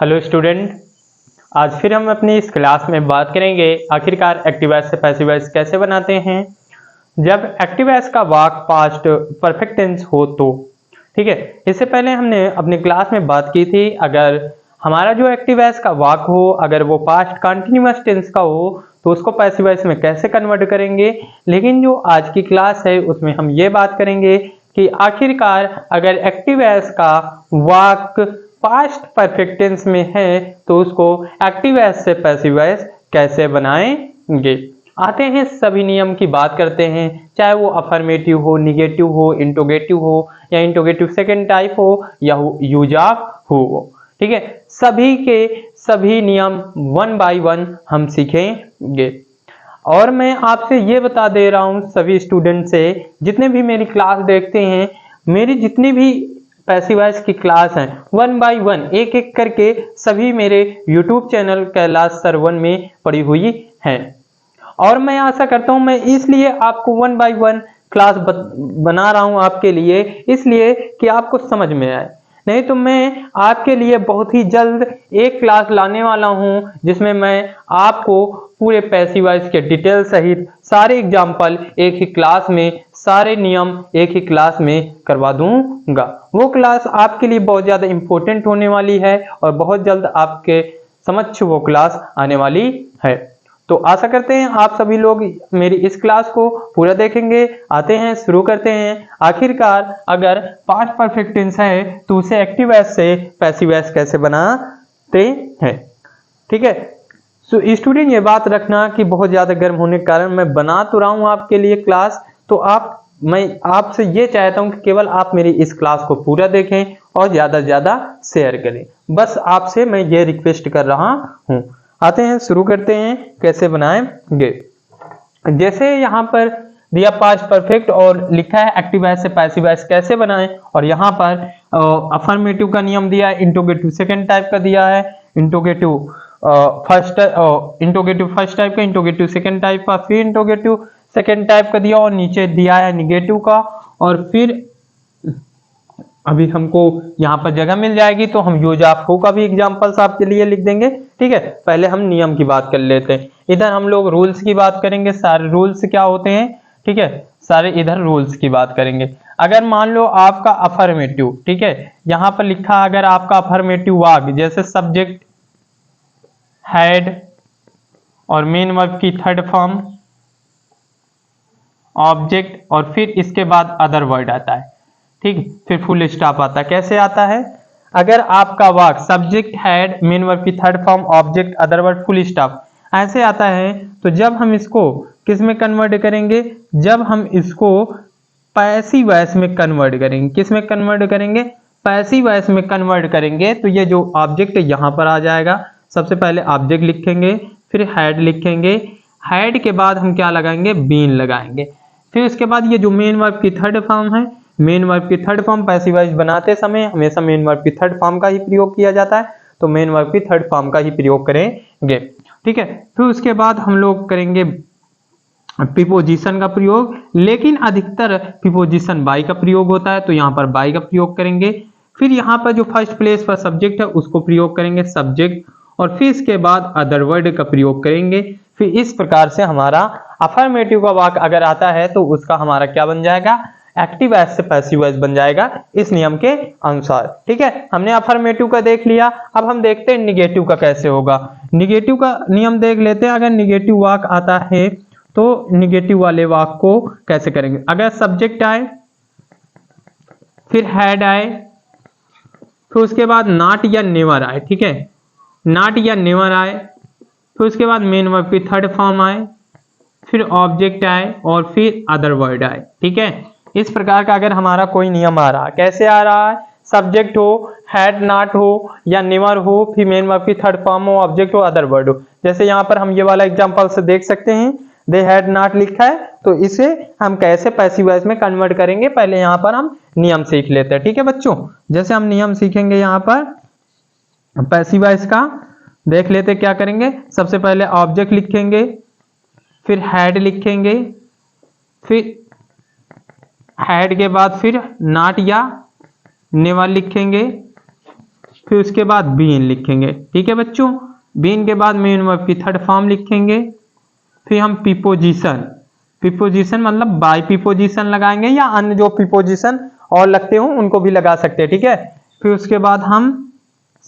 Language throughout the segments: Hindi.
हेलो स्टूडेंट, आज फिर हम अपनी इस क्लास में बात करेंगे आखिरकार एक्टिव वॉइस से पैसिव वॉइस कैसे बनाते हैं जब एक्टिव वॉइस का वाक पास्ट परफेक्ट टेंस हो तो। ठीक है, इससे पहले हमने अपनी क्लास में बात की थी अगर हमारा जो एक्टिव वॉइस का वाक हो अगर वो पास्ट कंटिन्यूअस टेंस का हो तो उसको पैसिव वॉइस में कैसे कन्वर्ट करेंगे। लेकिन जो आज की क्लास है उसमें हम ये बात करेंगे कि आखिरकार अगर एक्टिव वॉइस का वाक पास्ट परफेक्ट टेंस में है तो उसको एक्टिव वॉइस से पैसिव वॉइस कैसे बनाएंगे। आते हैं सभी नियम की बात करते हैं, चाहे वो अफर्मेटिव हो, निगेटिव हो, इंटरोगेटिव हो या इंटरोगेटिव सेकंड टाइप हो या यूज ऑफ हो। ठीक है, सभी के सभी नियम वन बाय वन हम सीखेंगे। और मैं आपसे ये बता दे रहा हूं सभी स्टूडेंट से, जितने भी मेरी क्लास देखते हैं, मेरी जितनी भी पैसिव वॉइस की क्लास है वन बाय वन एक एक करके सभी मेरे YouTube channel Kailash sir one में पड़ी हुई है। और मैं आशा करता हूं मैं इसलिए आपको वन बाय वन क्लास बना रहा हूं आपके लिए, इसलिए कि आपको समझ में आए। नहीं तो मैं आपके लिए बहुत ही जल्द एक क्लास लाने वाला हूं जिसमें मैं आपको पूरे पैसिव वॉइस के डिटेल सहित सारे एग्जाम्पल एक ही क्लास में, सारे नियम एक ही क्लास में करवा दूंगा। वो क्लास आपके लिए बहुत ज्यादा इंपॉर्टेंट होने वाली है और बहुत जल्द आपके समक्ष वो क्लास आने वाली है। तो आशा करते हैं आप सभी लोग मेरी इस क्लास को पूरा देखेंगे। आते हैं, शुरू करते हैं। आखिरकार अगर पास्ट परफेक्ट टेंस है तो उसे एक्टिव वॉइस से पैसिव वॉइस कैसे बनाते हैं। ठीक है, सो स्टूडेंट ये बात रखना कि बहुत ज्यादा गर्म होने के कारण मैं बना तो रहा हूं आपके लिए क्लास, तो मैं आपसे ये चाहता हूं कि केवल आप मेरी इस क्लास को पूरा देखें और ज्यादा से ज्यादा शेयर करें। बस आपसे मैं ये रिक्वेस्ट कर रहा हूं। आते हैं, शुरू करते हैं कैसे बनाएंगे। जैसे यहाँ पर दिया पास्ट परफेक्ट और लिखा है एक्टिव वॉइस से पैसिव वॉइस कैसे बनाएं, और यहाँ पर अफर्मेटिव का नियम दिया है, इंटरोगेटिव सेकंड टाइप का दिया है, इंटरोगेटिव फर्स्ट टाइप का, इंटरोगेटिव सेकंड टाइप का, फिर इंटरोगेटिव सेकंड टाइप का दिया और नीचे दिया है निगेटिव का। और फिर अभी हमको यहाँ पर जगह मिल जाएगी तो हम यूज ऑफ हो का भी एग्जांपल्स आपके लिए लिख देंगे। ठीक है, पहले हम नियम की बात कर लेते हैं। इधर हम लोग रूल्स की बात करेंगे, सारे रूल्स क्या होते हैं। ठीक है, सारे इधर रूल्स की बात करेंगे। अगर मान लो आपका अफर्मेटिव, ठीक है, यहाँ पर लिखा अगर आपका अफर्मेटिव वाक जैसे सब्जेक्ट, हेड और मेन वर्ब की थर्ड फॉर्म, ऑब्जेक्ट और फिर इसके बाद अदर वर्ड आता है। ठीक, फिर फुल स्टॉप आता है। कैसे आता है? अगर आपका वाक सब्जेक्ट, हेड, मेन वर्ब की third form, object, other word, full stop ऐसे आता है तो जब हम इसको किस में कन्वर्ट करेंगे? जब हम इसको पैसिव वॉइस में कन्वर्ट करेंगे। किस में कन्वर्ट करेंगे? पैसिव वॉइस में कन्वर्ट करेंगे। तो ये जो ऑब्जेक्ट है यहाँ पर आ जाएगा। सबसे पहले ऑब्जेक्ट लिखेंगे, फिर हेड लिखेंगे, हेड के बाद हम क्या लगाएंगे? बीन लगाएंगे। फिर उसके बाद ये जो मेन वर्ब की थर्ड फॉर्म है, मेन वर्ब की थर्ड फॉर्म पैसिव वॉइस बनाते समय हमेशा मेन वर्ब की थर्ड फॉर्म का ही प्रयोग किया जाता है, तो मेन वर्ब की थर्ड फॉर्म का ही प्रयोग करेंगे। ठीक है, फिर उसके बाद हम लोग करेंगे प्रीपोजिशन का प्रयोग, लेकिन अधिकतर प्रीपोजिशन बाय का प्रयोग होता है तो यहाँ पर बाय का प्रयोग करेंगे। फिर यहाँ पर जो फर्स्ट प्लेस पर सब्जेक्ट है उसको प्रयोग करेंगे, सब्जेक्ट, और फिर इसके बाद अदर वर्ड का प्रयोग करेंगे। फिर इस प्रकार से हमारा अफर्मेटिव का वाक्य अगर आता है तो उसका हमारा क्या बन जाएगा? एक्टिव वॉइस से पैसिव वॉइस बन जाएगा इस नियम के अनुसार। ठीक है, हमने अफर्मेटिव का देख लिया। अब हम देखते हैं निगेटिव का कैसे होगा। निगेटिव का नियम देख लेते हैं। अगर निगेटिव वाक्य आता है तो निगेटिव वाले वाक्य को कैसे करेंगे? अगर सब्जेक्ट आए, फिर हेड आए, फिर उसके बाद नॉट या नेवर आए, ठीक है, नॉट या नेवर आए, फिर उसके बाद मेन वर्ब की थर्ड फॉर्म आए, फिर ऑब्जेक्ट आए और फिर अदर वर्ड आए। ठीक है, इस प्रकार का अगर हमारा कोई नियम आ रहा है, कैसे आ रहा है? सब्जेक्ट हो, हेड नॉट हो या नेवर हो, फिर मेन वर्ब की थर्ड फॉर्म हो, ऑब्जेक्ट हो, अदर वर्ड हो। जैसे यहाँ पर हम ये वाला एग्जांपल से देख सकते हैं, दे हैड नॉट लिखा है, तो इसे हम कैसे पैसिव वॉइस में कन्वर्ट करेंगे पहले यहाँ पर हम नियम सीख लेते हैं। ठीक है बच्चों, जैसे हम नियम सीखेंगे यहाँ पर पैसिव वॉइस का, देख लेते क्या करेंगे। सबसे पहले ऑब्जेक्ट लिखेंगे, फिर हेड लिखेंगे, फिर हेड के बाद फिर नॉट या नेवर लिखेंगे, फिर उसके बाद बीन लिखेंगे। ठीक है बच्चों, बीन के बाद मेन वर्ब की थर्ड फॉर्म लिखेंगे। फिर हम प्रीपोजिशन, प्रीपोजिशन मतलब बाय प्रीपोजिशन लगाएंगे या अन्य जो प्रीपोजिशन और लगते हो उनको भी लगा सकते हैं। ठीक है, फिर उसके बाद हम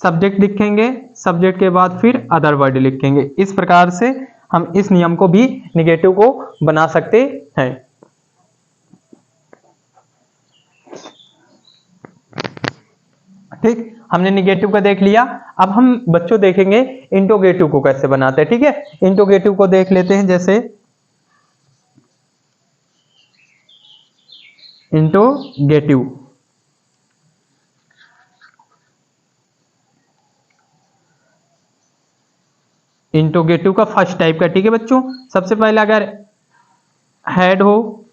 सब्जेक्ट लिखेंगे, सब्जेक्ट के बाद फिर अदर वर्ड लिखेंगे। इस प्रकार से हम इस नियम को भी निगेटिव को बना सकते हैं। ठीक, हमने निगेटिव को देख लिया। अब हम बच्चों देखेंगे इंटरोगेटिव को कैसे बनाते हैं। ठीक है, इंटरोगेटिव को देख लेते हैं। जैसे इंटरोगेटिव, इंटरोगेटिव का फर्स्ट टाइप का। ठीक है बच्चों, सबसे पहले अगर हेड हो,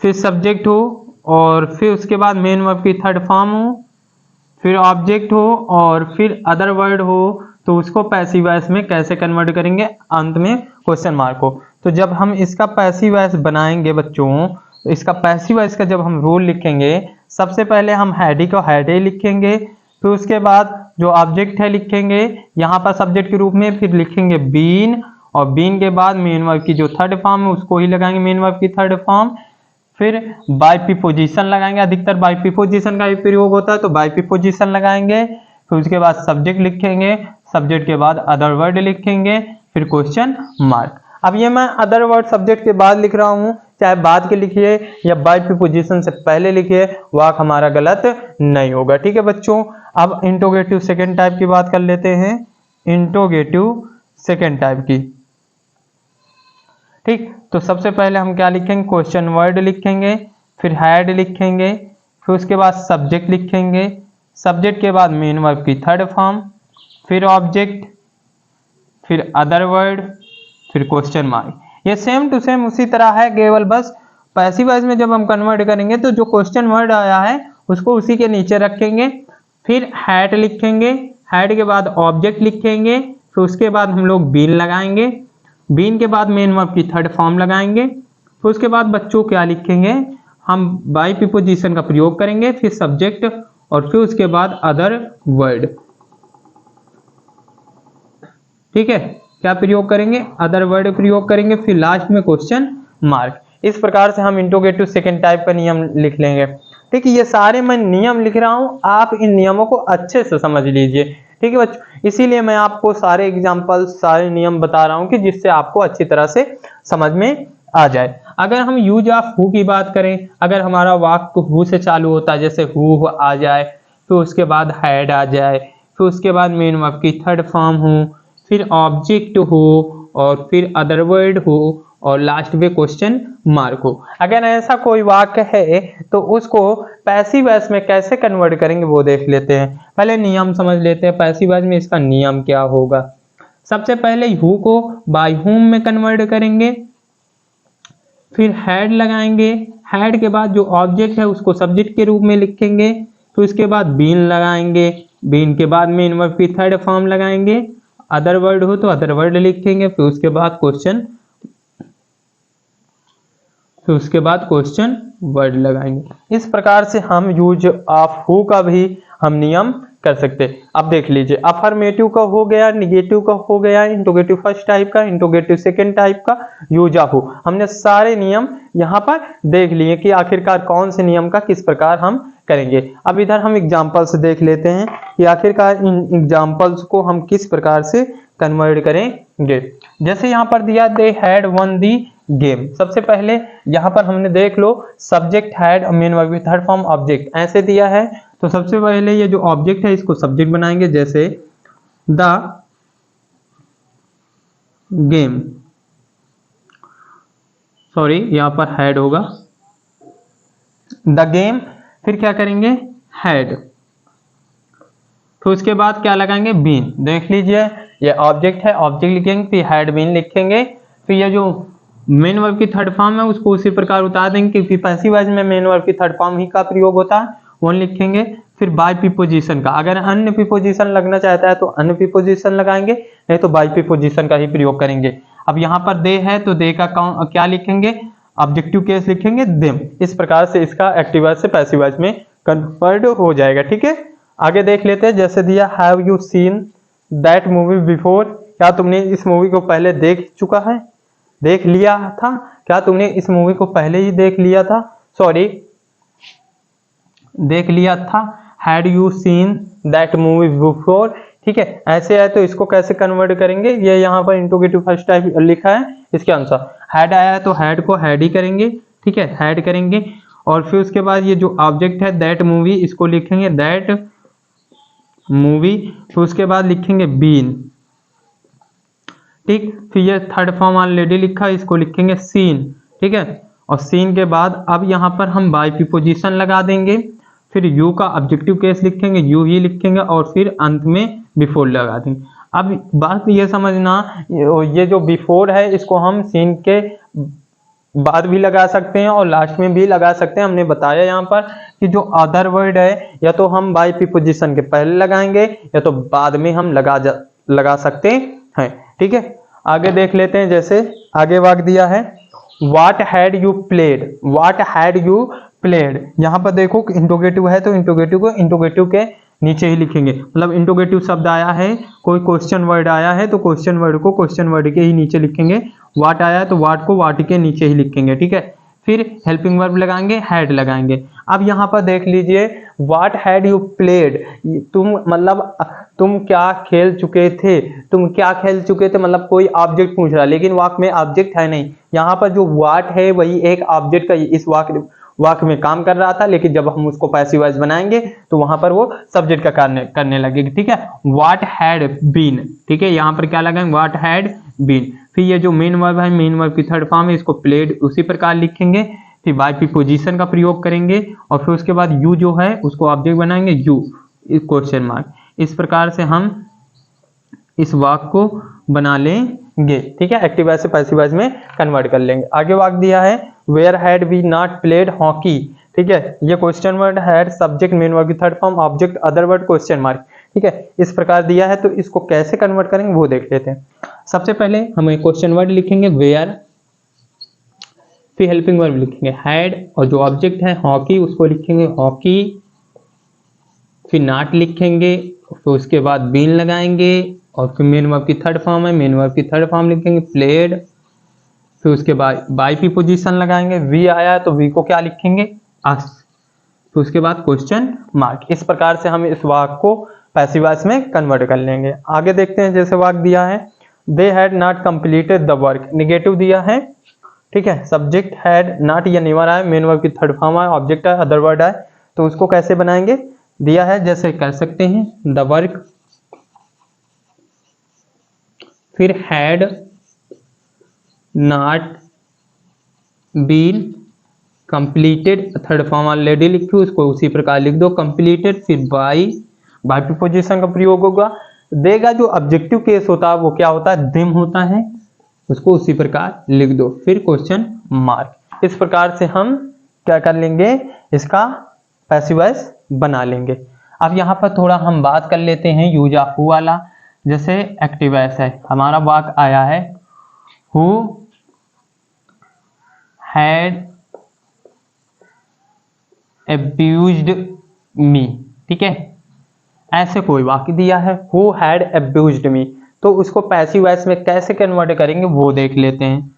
फिर सब्जेक्ट हो, और फिर उसके बाद मेन वर्ब की थर्ड फॉर्म हो, फिर ऑब्जेक्ट हो, और फिर अदर वर्ड हो, तो उसको पैसिव वॉइस में कैसे कन्वर्ट करेंगे, अंत में क्वेश्चन मार्क हो। तो जब हम इसका पैसिव वॉइस बनाएंगे बच्चों, तो इसका पैसिव वॉइस का जब हम रूल लिखेंगे, सबसे पहले हम हेड को हेड ही लिखेंगे, फिर उसके बाद जो ऑब्जेक्ट है लिखेंगे यहाँ पर सब्जेक्ट के रूप में, फिर लिखेंगे बीन, और बीन के बाद मेन वर्ब की जो थर्ड फॉर्म है उसको ही लगाएंगे, मेन वर्ब की थर्ड फॉर्म। फिर बाय प्रीपोजिशन लगाएंगे, अधिकतर बाय प्रीपोजिशन का भी प्रयोग होता है तो बाय प्रीपोजिशन लगाएंगे। फिर उसके बाद सब्जेक्ट लिखेंगे, सब्जेक्ट के बाद अदर वर्ड लिखेंगे, फिर क्वेश्चन मार्क। अब ये मैं अदर वर्ड सब्जेक्ट के बाद लिख रहा हूँ, चाहे बाद के लिखिए या बाय प्रीपोजिशन से पहले लिखिए, वाक हमारा गलत नहीं होगा। ठीक है बच्चों, अब इंटरोगेटिव सेकेंड टाइप की बात कर लेते हैं। इंटरोगेटिव सेकेंड टाइप की, ठीक, तो सबसे पहले हम क्या लिखेंगे, क्वेश्चन वर्ड लिखेंगे, फिर हेड लिखेंगे, फिर उसके बाद सब्जेक्ट लिखेंगे, सब्जेक्ट के बाद मेन वर्ब की थर्ड फॉर्म, फिर ऑब्जेक्ट, फिर अदर वर्ड, फिर क्वेश्चन मार्क। ये सेम टू सेम उसी तरह है, केवल बस पैसिव वॉइस में जब हम कन्वर्ट करेंगे तो जो क्वेश्चन वर्ड आया है उसको उसी के नीचे रखेंगे, फिर हैड लिखेंगे, हैड के बाद ऑब्जेक्ट लिखेंगे, फिर उसके बाद हम लोग बीन लगाएंगे, बीन के बाद मेन वर्ब की थर्ड फॉर्म लगाएंगे, फिर उसके बाद बच्चों क्या लिखेंगे, हम बाय प्रीपोजिशन का प्रयोग करेंगे, फिर सब्जेक्ट, और फिर उसके बाद अदर वर्ड। ठीक है, क्या प्रयोग करेंगे, अदर वर्ड प्रयोग करेंगे, फिर लास्ट में क्वेश्चन मार्क। इस प्रकार से हम इंटरोगेटिव सेकेंड टाइप का नियम लिख लेंगे। ठीक है, ये सारे मैं नियम लिख रहा हूं, आप इन नियमों को अच्छे से समझ लीजिए। ठीक है बच्चों, इसीलिए मैं आपको सारे एग्जाम्पल, सारे नियम बता रहा हूं कि जिससे आपको अच्छी तरह से समझ में आ जाए। अगर हम यूज ऑफ हु की बात करें, अगर हमारा वाक्य हु से चालू होता है, जैसे हु आ जाए, फिर उसके बाद हैड आ जाए, फिर उसके बाद मेन वर्ब की थर्ड फॉर्म हो, फिर ऑब्जेक्ट हो, और फिर अदर वर्ड हो, और लास्ट में क्वेश्चन मार्क हो। अगर ऐसा कोई वाक्य है तो उसको पैसिव वॉइस में कैसे कन्वर्ट करेंगे वो देख लेते हैं। पहले नियम समझ लेते हैं, पैसिव वॉइस में इसका नियम क्या होगा। सबसे पहले हु को बाय हुम में कन्वर्ट करेंगे, फिर हैड लगाएंगे, हैड के बाद जो ऑब्जेक्ट है उसको सब्जेक्ट के रूप में लिखेंगे, फिर उसके बाद बीन लगाएंगे, बीन के बाद मेन वर्ब की थर्ड फॉर्म लगाएंगे, अदर वर्ड हो तो अदर वर्ड लिखेंगे, फिर उसके बाद क्वेश्चन, फिर उसके बाद क्वेश्चन वर्ड लगाएंगे। इस प्रकार से हम यूज ऑफ हु का भी हम नियम कर सकते हैं। अब देख लीजिए, अफर्मेटिव का हो गया, निगेटिव का हो गया, इंटरोगेटिव फर्स्ट टाइप का, इंटरोगेटिव सेकंड टाइप का, यूज ऑफ हु। हमने सारे नियम यहाँ पर देख लिए कि आखिरकार कौन से नियम का किस प्रकार हम करेंगे। अब इधर हम एग्जाम्पल्स देख लेते हैं कि आखिरकार इन एग्जाम्पल्स को हम किस प्रकार से कन्वर्ट करेंगे। जैसे यहाँ पर दिया, they had won the game. सबसे पहले यहाँ पर हमने देख लो, subject had, main verb third form, object ऐसे दिया है। तो सबसे पहले ये जो ऑब्जेक्ट है इसको सब्जेक्ट बनाएंगे, जैसे द गेम, सॉरी यहाँ पर हैड होगा, द गेम। फिर क्या करेंगे, हैड, फिर उसके बाद क्या लगाएंगे, बीन। देख लीजिए, ये ऑब्जेक्ट है, ऑब्जेक्ट लिखेंगे, फिर हैड बीन लिखेंगे, फिर ये जो मेन वर्ब की थर्ड फॉर्म है उसको उसी प्रकार उतार देंगे क्योंकि पैसिव वॉइस में मेन वर्ब की थर्ड फॉर्म ही का प्रयोग होता है, वो लिखेंगे। फिर बाय प्रीपोजिशन का, अगर अन्य प्रीपोजिशन लगना चाहता है तो अन्य प्रीपोजिशन लगाएंगे, नहीं तो बाय प्रीपोजिशन का ही प्रयोग करेंगे। अब यहाँ पर दे है तो दे का क्या लिखेंगे, ऑब्जेक्टिव केस लिखेंगे, देम। इस प्रकार से इसका एक्टिव वॉइस से पैसिव वॉइस में कन्वर्ट हो जाएगा। ठीक है, आगे देख लेते हैं, जैसे दिया have you seen that movie before, क्या तुमने इस मूवी को पहले देख चुका है, देख लिया था, क्या तुमने इस मूवी को पहले ही देख लिया था, सॉरी देख लिया था, had you seen that movie before. ठीक है, ऐसे है तो इसको कैसे कन्वर्ट करेंगे, ये यहाँ पर इंट्रोगेटिव फर्स्ट टाइप लिखा है, इसके अनुसार हैड आया है तो हैड को हैड ही करेंगे। ठीक है, हैड करेंगे और फिर उसके बाद ये जो ऑब्जेक्ट है दैट मूवी, इसको लिखेंगे दैट मूवी, फिर उसके बाद लिखेंगे बीन। ठीक, फिर ये थर्ड फॉर्म ऑलरेडी लिखा है, इसको लिखेंगे सीन। ठीक है, और सीन के बाद अब यहाँ पर हम बाय प्रीपोजिशन लगा देंगे, फिर यू का ऑब्जेक्टिव केस लिखेंगे, यू ही लिखेंगे और फिर अंत में बिफोर लगा देंगे। अब बात ये समझना, ये जो बिफोर है इसको हम सीन के बाद भी लगा सकते हैं और लास्ट में भी लगा सकते हैं। हमने बताया यहाँ पर कि जो अदर वर्ड है या तो हम बाय प्रीपोजिशन के पहले लगाएंगे या तो बाद में हम लगा सकते हैं। ठीक है, आगे देख लेते हैं, जैसे आगे वाक्य दिया है what had you played, what had you played. यहाँ पर देखो इंट्रोगेटिव है तो इंट्रोगेटिव को इंट्रोगेटिव के नीचे ही लिखेंगे, मतलब इंट्रोगेटिव शब्द आया है, कोई क्वेश्चन वर्ड आया है तो क्वेश्चन वर्ड को क्वेश्चन वर्ड के ही नीचे लिखेंगे, वाट आया है तो वाट को वाट के नीचे ही लिखेंगे। ठीक है, फिर हेल्पिंग वर्ब लगाएंगे, हैड लगाएंगे। अब यहाँ पर देख लीजिए व्हाट हैड यू प्लेड, तुम मतलब तुम क्या खेल चुके थे, तुम क्या खेल चुके थे, मतलब कोई ऑब्जेक्ट पूछ रहा है लेकिन वाक्य में ऑब्जेक्ट है नहीं। यहाँ पर जो व्हाट है वही एक ऑब्जेक्ट का इस वाक्य में काम कर रहा था, लेकिन जब हम उसको पैसिव वॉइस बनाएंगे तो वहां पर वो सब्जेक्ट का करने लगेगी। ठीक है, व्हाट हैड बीन। ठीक है, यहाँ पर क्या लगाएंगे, व्हाट हैड बीन। फिर ये जो मेन वर्ब है, मेन वर्ब की थर्ड फॉर्म है, इसको प्लेड उसी प्रकार लिखेंगे, फिर बाय प्रीपोजिशन का प्रयोग करेंगे और फिर उसके बाद यू जो है उसको ऑब्जेक्ट बनाएंगे, यू क्वेश्चन मार्क। इस प्रकार से हम इस वाक्य को बना लेंगे। ठीक है, एक्टिव वॉइस से पैसिव वॉइस में कन्वर्ट कर लेंगे। आगे वाक्य दिया है where had we not played hockey. ठीक है, ये question word had, subject main verb की third form, object other word question mark. ठीक है, इस प्रकार दिया है तो इसको कैसे कन्वर्ट करेंगे वो देख लेते हैं। सबसे पहले हम एक क्वेश्चन वर्ड लिखेंगे वेयर, फिर हेल्पिंग वर्ब लिखेंगे हैड और जो ऑब्जेक्ट है हॉकी उसको लिखेंगे हॉकी, फिर नॉट लिखेंगे, फिर उसके बाद बीन लगाएंगे और फिर मेन वर्ब की थर्ड फॉर्म है, मेन वर्ब की थर्ड फॉर्म लिखेंगे प्लेड, फिर उसके बाद बाय प्रीपोजिशन लगाएंगे, वी आया तो वी को क्या लिखेंगे अस, फिर उसके बाद क्वेश्चन मार्क। इस प्रकार से हम इस वाक्य को पैसिव वॉइस में कन्वर्ट कर लेंगे। आगे देखते हैं, जैसे वाक्य दिया है they had not completed the work, negative दिया है। ठीक है, सब्जेक्ट हैड नॉट या नेवर आया, मेन वर्ब की थर्ड फॉर्म है, ऑब्जेक्ट है, अदर वर्ड है, तो उसको कैसे बनाएंगे दिया है, जैसे कह सकते हैं द वर्क, फिर had not been completed, third form already लिखी उसको उसी प्रकार लिख दो कंप्लीटेड, फिर बाय प्रीपोजिशन का प्रयोग होगा, देगा जो ऑब्जेक्टिव केस होता है वो क्या होता है देम होता है, उसको उसी प्रकार लिख दो, फिर क्वेश्चन मार्क। इस प्रकार से हम क्या कर लेंगे, इसका पैसिव वॉइस बना लेंगे। अब यहाँ पर थोड़ा हम बात कर लेते हैं यूज ऑफ हु वाला। जैसे एक्टिव वॉइस है, हमारा वाक्य आया है हु हैड अब्यूज्ड मी। ठीक है, ऐसे कोई वाक्य दिया है हु हैड अब्यूज्ड मी, तो उसको पैसिव वॉइस में कैसे कन्वर्ट करेंगे वो देख लेते हैं।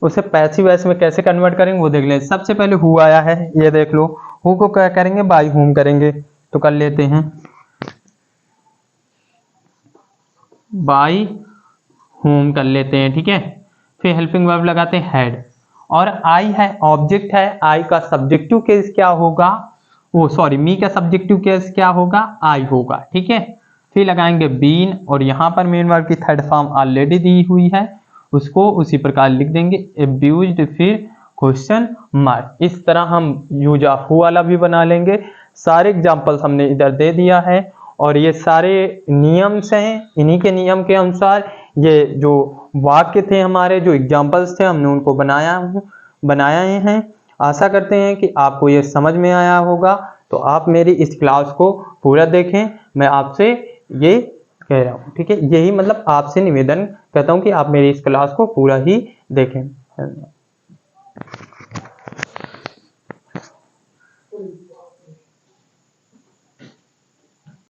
उसे पैसिव वॉइस में कैसे कन्वर्ट करेंगे वो देख लेते हैं। सबसे पहले हु आया है, ये देख लो, हु को क्या करेंगे बाय हुम करेंगे, तो कर लेते हैं बाय हुम कर लेते हैं। ठीक है, फिर हेल्पिंग वर्ब लगाते हैं हैड, और आई है ऑब्जेक्ट है, आई का सब्जेक्टिव केस क्या होगा, वो सॉरी मी का सब्जेक्टिव केस क्या होगा आई होगा। ठीक है, फिर लगाएंगे बीन और यहाँ पर मेन वर्ब की थर्ड फॉर्म ऑलरेडी दी हुई है उसको उसी प्रकार लिख देंगे अब्यूज्ड, फिर क्वेश्चन मार्क। इस तरह हम यूज ऑफ हु वाला भी बना लेंगे। सारे एग्जाम्पल्स हमने इधर दे दिया है और ये सारे नियम्स हैं, इन्हीं के नियम के अनुसार ये जो वाक्य थे हमारे, जो एग्जाम्पल्स थे हमने उनको बनाए हैं। आशा करते हैं कि आपको ये समझ में आया होगा। तो आप मेरी इस क्लास को पूरा देखें, मैं आपसे ये कह रहा हूँ। ठीक है, यही मतलब आपसे निवेदन करता हूँ कि आप मेरी इस क्लास को पूरा ही देखें। धन्यवाद।